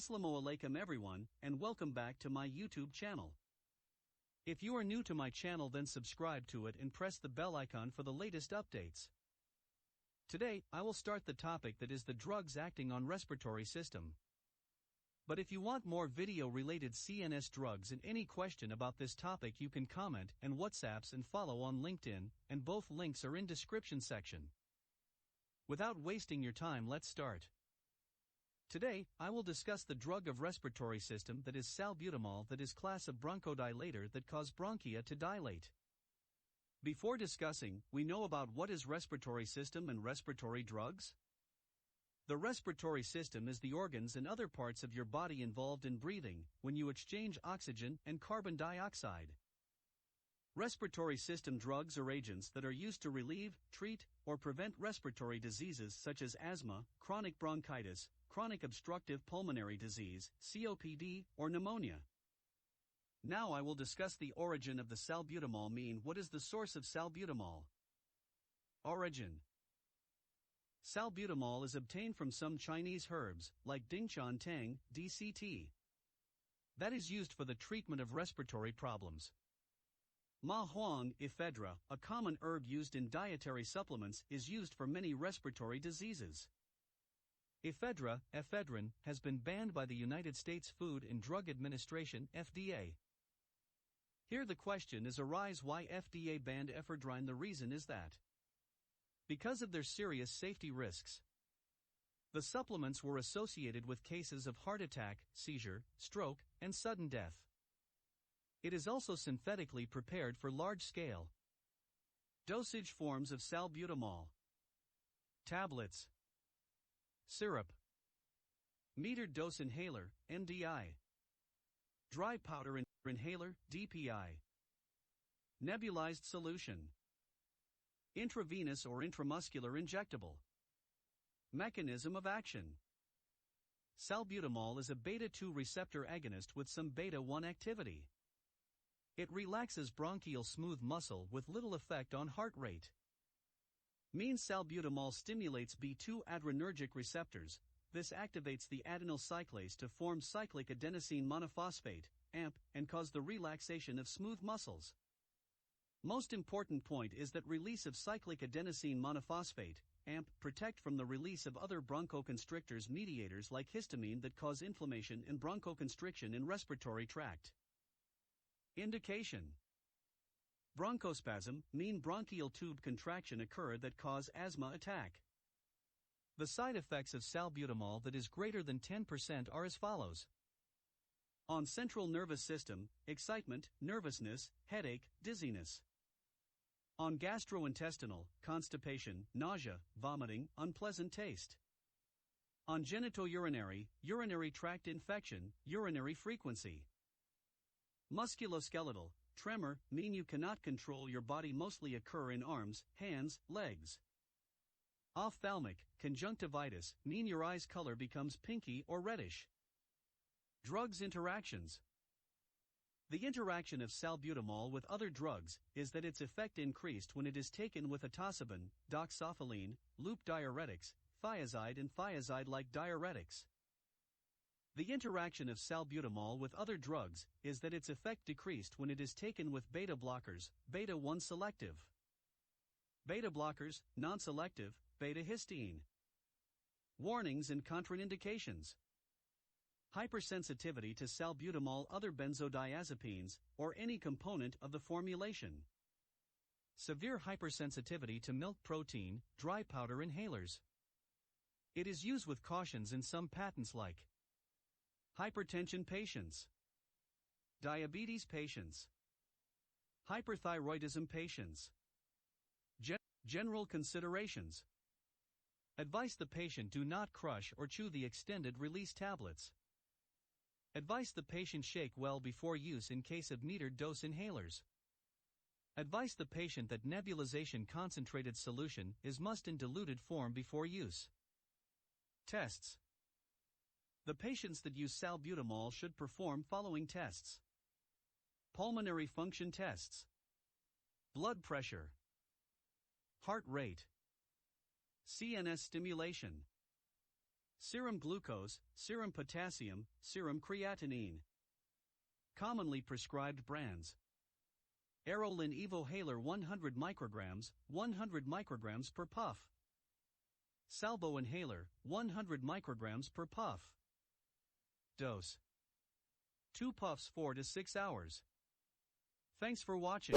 Assalamu alaikum everyone, and welcome back to my YouTube channel. If you are new to my channel, then subscribe to it and press the bell icon for the latest updates. Today, I will start the topic that is the drugs acting on respiratory system. But if you want more video related CNS drugs and any question about this topic, you can comment and WhatsApps and follow on LinkedIn, and both links are in description section. Without wasting your time, let's start. Today, I will discuss the drug of respiratory system that is salbutamol, that is class of bronchodilator that cause bronchia to dilate. Before discussing, we know about what is respiratory system and respiratory drugs. The respiratory system is the organs and other parts of your body involved in breathing, when you exchange oxygen and carbon dioxide. Respiratory system drugs are agents that are used to relieve, treat, or prevent respiratory diseases such as asthma, chronic bronchitis, chronic obstructive pulmonary disease, COPD, or pneumonia. Now I will discuss the origin of the salbutamol. What is the source of salbutamol? Origin. Salbutamol is obtained from some Chinese herbs, like Dingqian Tang, DCT. That is used for the treatment of respiratory problems. Ma Huang, ephedra, a common herb used in dietary supplements, is used for many respiratory diseases. Ephedra, ephedrine, has been banned by the United States Food and Drug Administration, FDA. Here the question is arise, why FDA banned ephedrine? The reason is that because of their serious safety risks. The supplements were associated with cases of heart attack, seizure, stroke, and sudden death. It is also synthetically prepared for large scale. Dosage forms of salbutamol: tablets, syrup, metered dose inhaler, MDI, dry powder inhaler, DPI, nebulized solution, intravenous or intramuscular injectable. Mechanism of action. Salbutamol is a beta-2 receptor agonist with some beta-1 activity. It relaxes bronchial smooth muscle with little effect on heart rate. Salbutamol stimulates B2 adrenergic receptors. This activates the adenyl cyclase to form cyclic adenosine monophosphate, AMP, and cause the relaxation of smooth muscles. Most important point is that release of cyclic adenosine monophosphate, AMP, protect from the release of other bronchoconstrictors mediators like histamine that cause inflammation and bronchoconstriction in respiratory tract. Indication. Bronchospasm, bronchial tube contraction occur that cause asthma attack. The side effects of salbutamol that is greater than 10% are as follows. On central nervous system, excitement, nervousness, headache, dizziness. On gastrointestinal, constipation, nausea, vomiting, unpleasant taste. On genitourinary, urinary tract infection, urinary frequency. Musculoskeletal, tremor, you cannot control your body, mostly occur in arms, hands, legs. Ophthalmic, conjunctivitis, your eyes color becomes pinky or reddish. Drugs interactions. The interaction of salbutamol with other drugs is that its effect increased when it is taken with atosabine, doxycycline, loop diuretics, thiazide and thiazide-like diuretics. The interaction of salbutamol with other drugs is that its effect decreased when it is taken with beta blockers, beta-1 selective. Beta blockers, non-selective, beta-histine. Warnings and contraindications. Hypersensitivity to salbutamol, other benzodiazepines, or any component of the formulation. Severe hypersensitivity to milk protein, dry powder inhalers. It is used with cautions in some patents like hypertension patients, diabetes patients, hyperthyroidism patients. General considerations. Advise the patient do not crush or chew the extended release tablets. Advise the patient shake well before use in case of metered dose inhalers. Advise the patient that nebulization concentrated solution is must in diluted form before use. Tests. The patients that use salbutamol should perform following tests. Pulmonary function tests. Blood pressure. Heart rate. CNS stimulation. serum glucose, serum potassium, serum creatinine. Commonly prescribed brands. Aerolin Evohaler 100 micrograms per puff. Salbo Inhaler, 100 micrograms per puff. Dose: 2 puffs 4 to 6 hours. Thanks for watching.